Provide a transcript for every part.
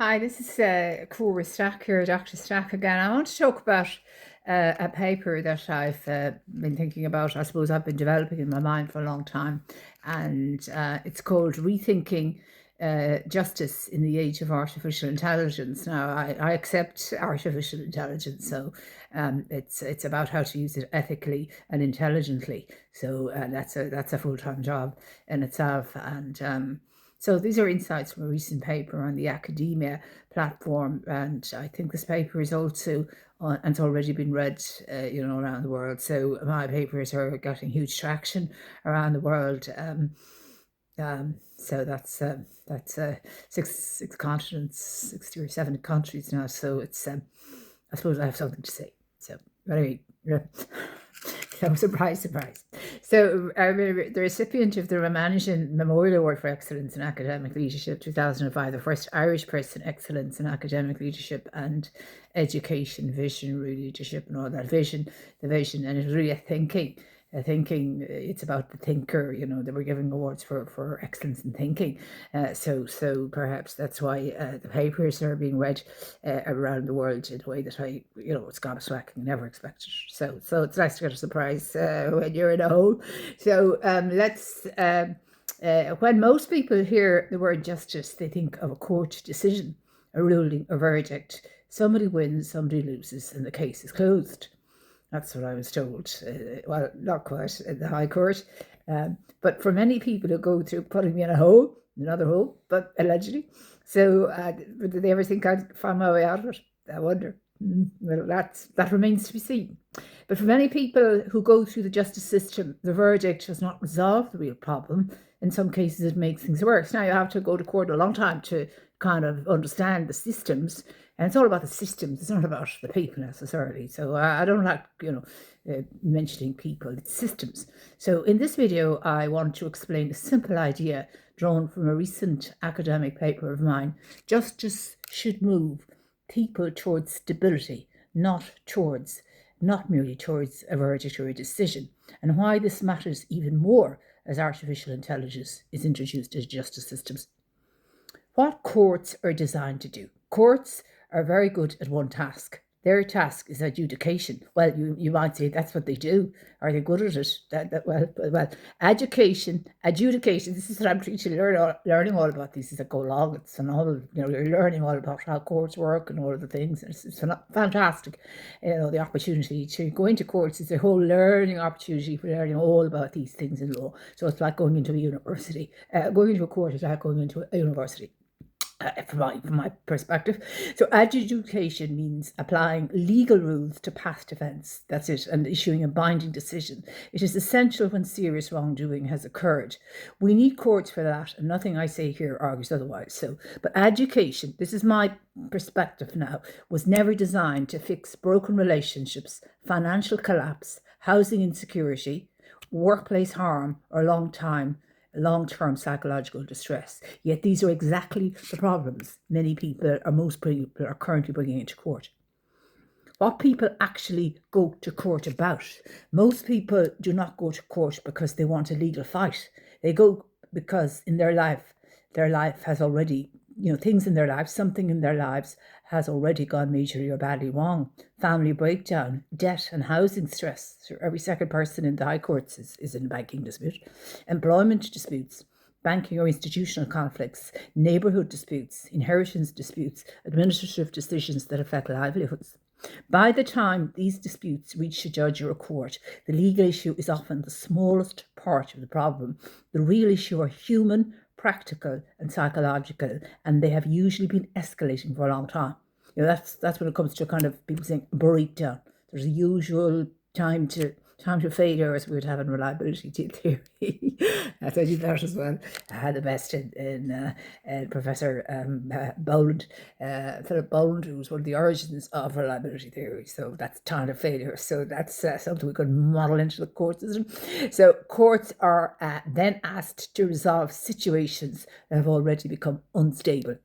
Hi, this is Cora Stack here, Dr. Stack again. I want to talk about a paper that I've been thinking about. I suppose I've been developing in my mind for a long time, and it's called Rethinking Justice in the Age of Artificial Intelligence. Now, I accept artificial intelligence, so it's about how to use it ethically and intelligently. So that's a full-time job in itself, and so these are insights from a recent paper on the academia platform, and I think this paper is also and it's already been read, around the world. So my papers are getting huge traction around the world. So that's six continents, 60 or 70 countries now. So it's I suppose I have something to say. So anyway, so surprise, surprise. So the recipient of the Ramanujan Memorial Award for Excellence in Academic Leadership 2005, the first Irish person excellence in academic leadership and education, vision, leadership and all that the vision, and it was really thinking. It's about the thinker. They were giving awards for excellence in thinking. So perhaps that's why the papers are being read around the world in a way that it's gone a swag and never expected. So it's nice to get a surprise when you're in a hole. So let's. When most people hear the word justice, they think of a court decision, a ruling, a verdict. Somebody wins, somebody loses, and the case is closed. That's what I was told. Well, not quite in the High Court. But for many people who go through putting me in another hole, but allegedly. So did they ever think I'd find my way out of it? I wonder. Well, that remains to be seen. But for many people who go through the justice system, the verdict does not resolve the real problem. In some cases, it makes things worse. Now, you have to go to court a long time to kind of understand the systems. And it's all about the systems. It's not about the people necessarily. So I don't like, mentioning people. It's systems. So in this video, I want to explain a simple idea drawn from a recent academic paper of mine. Justice should move people towards stability, not merely towards a verdict or a decision, and why this matters even more as artificial intelligence is introduced into justice systems. What courts are designed to do? Courts are very good at one task. Their task is adjudication. Well, you might say that's what they do. Are they good at it? Well, adjudication. This is what I'm teaching, learning all about these as I go along. It's phenomenal. You're learning all about how courts work and all of the things. It's fantastic. The opportunity to go into courts is a whole learning opportunity for learning all about these things in law. So it's like going into a university. Going into a court is like going into a university. From my perspective. So adjudication means applying legal rules to past events. That's it, and issuing a binding decision. It is essential when serious wrongdoing has occurred. We need courts for that, and nothing I say here argues otherwise. But adjudication, this is my perspective now, was never designed to fix broken relationships, financial collapse, housing insecurity, workplace harm, or long-term psychological distress. Yet these are exactly the problems most people are currently bringing into court. What people actually go to court about. Most people do not go to court because they want a legal fight. They go because in their life has already, things in their lives, something in their lives has already gone majorly or badly wrong. Family breakdown, debt and housing stress. So every second person in the high courts is in a banking dispute. Employment disputes, banking or institutional conflicts, neighbourhood disputes, inheritance disputes, administrative decisions that affect livelihoods. By the time these disputes reach a judge or a court, the legal issue is often the smallest part of the problem. The real issue are human, practical and psychological, and they have usually been escalating for a long time. That's when it comes to kind of people saying breakdown. There's a usual time to failure, as we would have in reliability theory. I did that as well. I had the best in Professor Boland, Philip Boland, who was one of the origins of reliability theory. So that's time of failure. So that's something we could model into the court system. So courts are then asked to resolve situations that have already become unstable.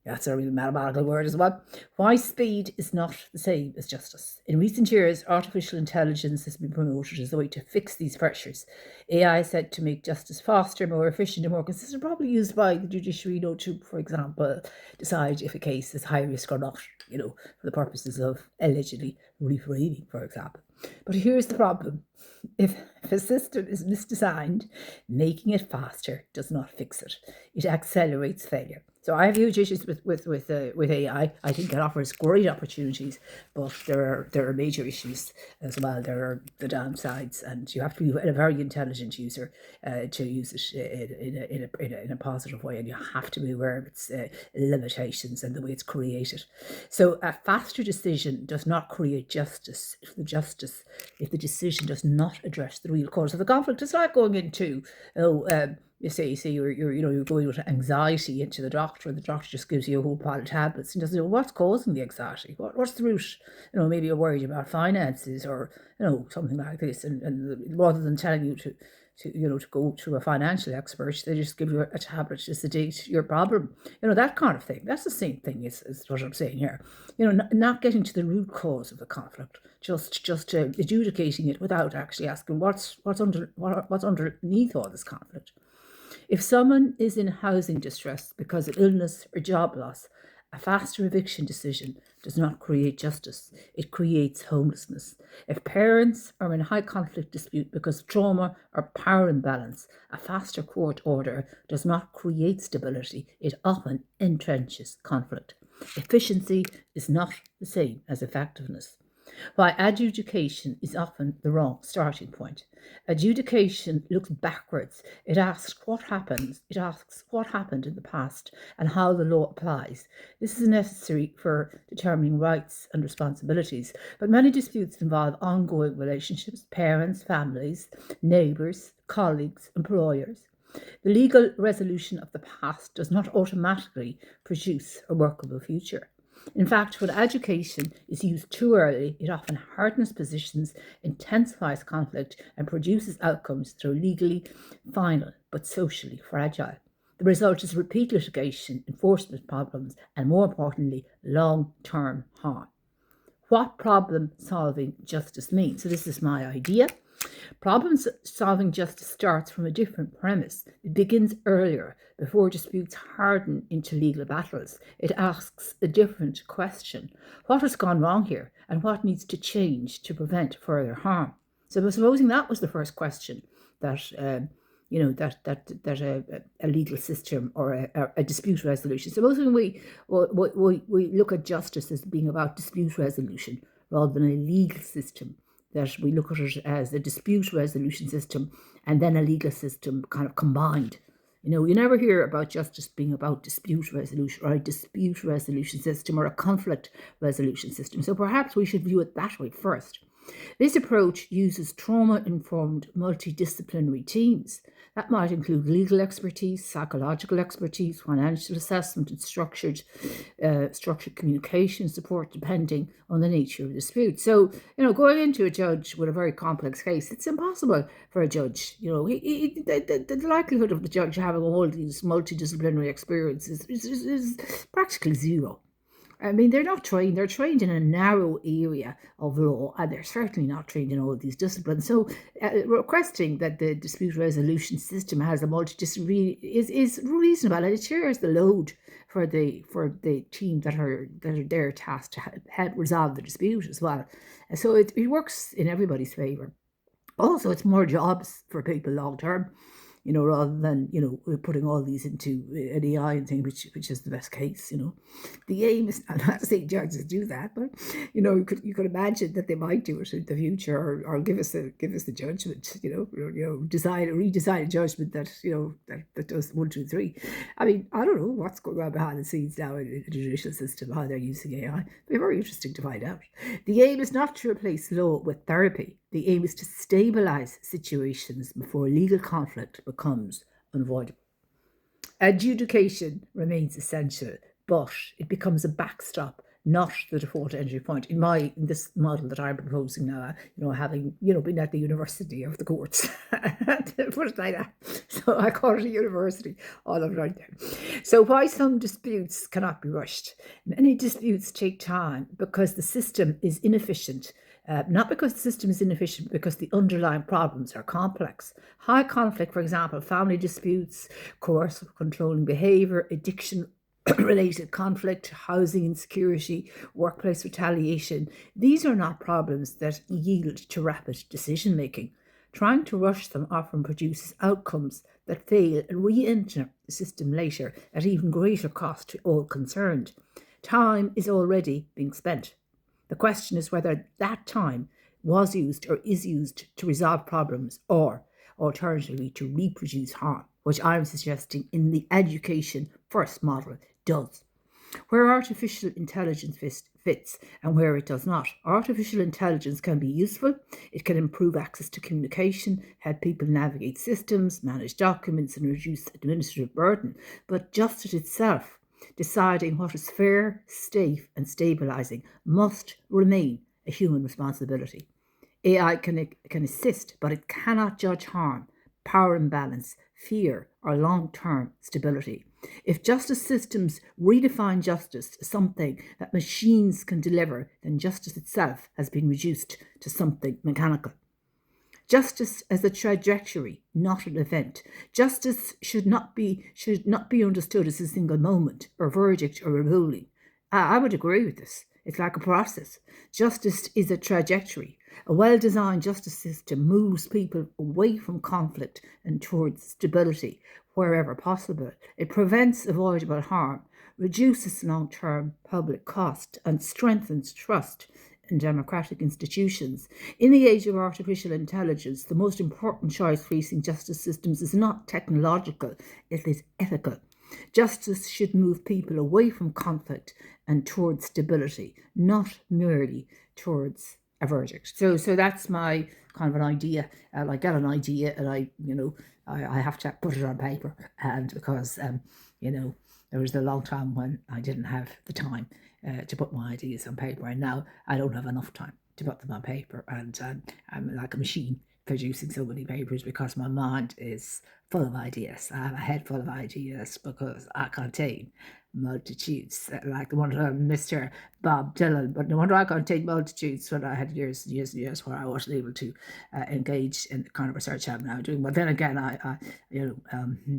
That's a really mathematical word as well. Why speed is not the same as justice. In recent years, artificial intelligence has been promoted as a way to fix these pressures. AI is said to make justice faster, more efficient, and more consistent, probably used by the judiciary, to, for example, decide if a case is high risk or not, for the purposes of allegedly reframing, for example. But here's the problem. If a system is misdesigned, making it faster does not fix it. It accelerates failure. So I have huge issues with AI. I think it offers great opportunities, but there are major issues as well. There are the downsides, and you have to be a very intelligent user to use it in a positive way, and you have to be aware of its limitations and the way it's created. So a faster decision does not create justice if the decision does not address the real cause of the conflict. It's like going into you say you're going with anxiety into the doctor, and the doctor just gives you a whole pile of tablets and doesn't know what's causing the anxiety. What's the root? Maybe you're worried about finances or something like this, and rather than telling you to go to a financial expert, they just give you a tablet to sedate your problem. That kind of thing. That's the same thing is what I'm saying here. Not getting to the root cause of the conflict, just adjudicating it without actually asking what's underneath all this conflict. If someone is in housing distress because of illness or job loss, a faster eviction decision does not create justice. It creates homelessness. If parents are in high conflict dispute because of trauma or power imbalance, a faster court order does not create stability. It often entrenches conflict. Efficiency is not the same as effectiveness. Why adjudication is often the wrong starting point. Adjudication looks backwards. It asks what happens. It asks what happened in the past and how the law applies. This is necessary for determining rights and responsibilities, but many disputes involve ongoing relationships, parents, families, neighbours, colleagues, employers. The legal resolution of the past does not automatically produce a workable future. In fact, when education is used too early, it often hardens positions, intensifies conflict, and produces outcomes that are legally final but socially fragile. The result is repeat litigation, enforcement problems, and more importantly, long-term harm. What problem-solving justice means. So this is my idea. Problem-solving justice starts from a different premise. It begins earlier, before disputes harden into legal battles. It asks a different question. What has gone wrong here, and what needs to change to prevent further harm? So supposing that was the first question that a legal system or a dispute resolution. Supposing we look at justice as being about dispute resolution rather than a legal system, that we look at it as a dispute resolution system and then a legal system kind of combined. You never hear about justice being about dispute resolution or a dispute resolution system or a conflict resolution system. So perhaps we should view it that way first. This approach uses trauma-informed multidisciplinary teams. That might include legal expertise, psychological expertise, financial assessment, and structured communication support, depending on the nature of the dispute. So, going into a judge with a very complex case, it's impossible for a judge. The likelihood of the judge having all these multidisciplinary experiences is practically zero. I mean, they're not trained. They're trained in a narrow area of law, and they're certainly not trained in all of these disciplines. So, requesting that the dispute resolution system has a multidisciplinary is reasonable, and it shares the load for the team that are there tasked to help resolve the dispute as well. So it works in everybody's favour. Also, it's more jobs for people long term. Rather than, putting all these into an AI and thing, which is the best case, The aim is, I'm not saying judges do that, but, you could imagine that they might do it in the future or give us the judgment, redesign a judgment that does 1, 2, 3. I mean, I don't know what's going on behind the scenes now in the judicial system, how they're using AI. It'd be very interesting to find out. The aim is not to replace law with therapy. The aim is to stabilise situations before legal conflict becomes unavoidable. Adjudication remains essential, but it becomes a backstop, not the default entry point. In this model that I'm proposing now, having, been at the university of the courts, put it like that. So I call it a university, all of it right there. So why some disputes cannot be rushed? Many disputes take time because the system is inefficient. Not because the system is inefficient, because the underlying problems are complex. High conflict, for example, family disputes, coercive controlling behaviour, addiction related conflict, housing insecurity, workplace retaliation. These are not problems that yield to rapid decision making. Trying to rush them often produces outcomes that fail and re-enter the system later at even greater cost to all concerned. Time is already being spent. The question is whether that time was used or is used to resolve problems or alternatively to reproduce harm, which I'm suggesting in the education first model does. Where artificial intelligence fits and where it does not. Artificial intelligence can be useful. It can improve access to communication, help people navigate systems, manage documents, and reduce administrative burden. But justice itself, deciding what is fair, safe, and stabilizing, must remain a human responsibility. AI can assist, but it cannot judge harm, power imbalance, fear, or long-term stability. If justice systems redefine justice as something that machines can deliver, then justice itself has been reduced to something mechanical. Justice as a trajectory, not an event. Justice should not be understood as a single moment, or verdict, or a ruling. I would agree with this. It's like a process. Justice is a trajectory. A well-designed justice system moves people away from conflict and towards stability wherever possible. It prevents avoidable harm, reduces long-term public cost, and strengthens trust in democratic institutions. In the age of artificial intelligence, the most important choice facing justice systems is not technological, it is ethical. Justice should move people away from conflict and towards stability, not merely towards a verdict. So that's my kind of an idea. I get an idea, and I have to put it on paper, and because there was a long time when I didn't have the time to put my ideas on paper, and now I don't have enough time to put them on paper, and I'm like a machine producing so many papers because my mind is full of ideas. I have a head full of ideas because I contain multitudes, like the one from Mr. Bob Dylan. But no wonder I contain multitudes when I had years and years and years where I wasn't able to engage in the kind of research I'm now doing. But then again, the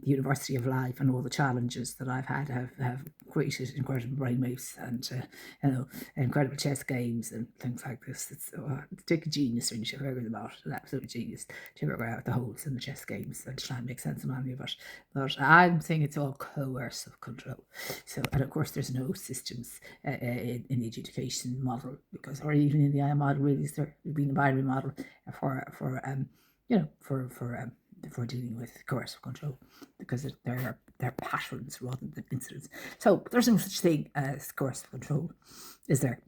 University of Life and all the challenges that I've had have created incredible brainwaves and incredible chess games and things like this. It's take a genius when you should figure them out, an absolute genius to figure out the holes in the chess games and try and make sense of any of it. But I'm saying it's all coercive control. So, and of course, there's no systems in the adjudication model, or even in the AI model, really, there being a binary model for dealing with coercive control, because they're patterns rather than incidents. So there's no such thing as coercive control, is there?